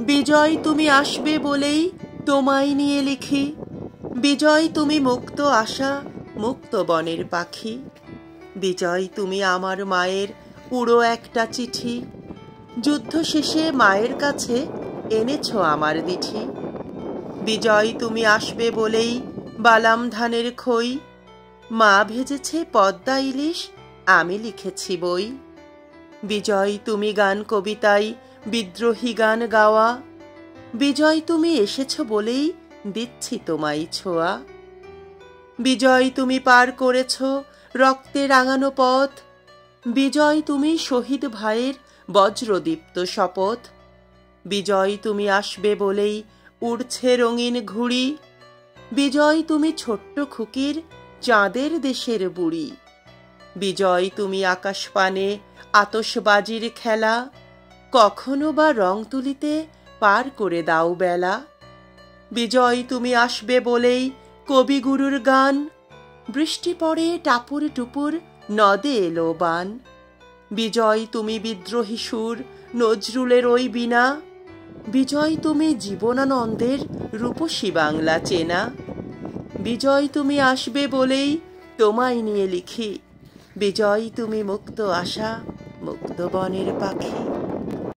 বিজয় তুমি আসবে বলেই তোমায় নিয়ে লিখি, বিজয় তুমি মুক্ত আশা, মুক্ত বনের পাখি। বিজয় তুমি আমার মায়ের উড়ো একটা চিঠি, যুদ্ধ শেষে মায়ের কাছে এনেছ আমার দিঠি। বিজয় তুমি আসবে বলেই বালাম ধানের খই, মা ভেজেছে পদ্মা ইলিশ, আমি লিখেছি বই। বিজয় তুমি গান কবিতায় বিদ্রোহী গান গাওয়া, বিজয় তুমি এসেছ বলেই দিচ্ছি তোমায় ছোঁয়া। বিজয় তুমি পার করেছ রক্তে রাঙানো পথ, বিজয় তুমি শহীদ ভাইয়ের বজ্রদীপ্ত শপথ। বিজয় তুমি আসবে বলেই উড়ছে রঙিন ঘুড়ি, বিজয় তুমি ছোট্ট খুকির চাঁদের দেশের বুড়ি। বিজয় তুমি আকাশপানে আতশবাজির খেলা, কখনো বা রং তুলিতে পার করে দাও বেলা। বিজয় তুমি আসবে বলেই কবিগুরুর গান, বৃষ্টি পড়ে টাপুর টুপুর নদে এলো বান। বিজয় তুমি বিদ্রোহী সুর নজরুলের ওই বীণা, বিজয় তুমি জীবনানন্দের রূপসী বাংলা চেনা। বিজয় তুমি আসবে বলেই তোমায় নিয়ে লিখি, বিজয় তুমি মুক্ত আশা, মুক্ত বনের পাখি।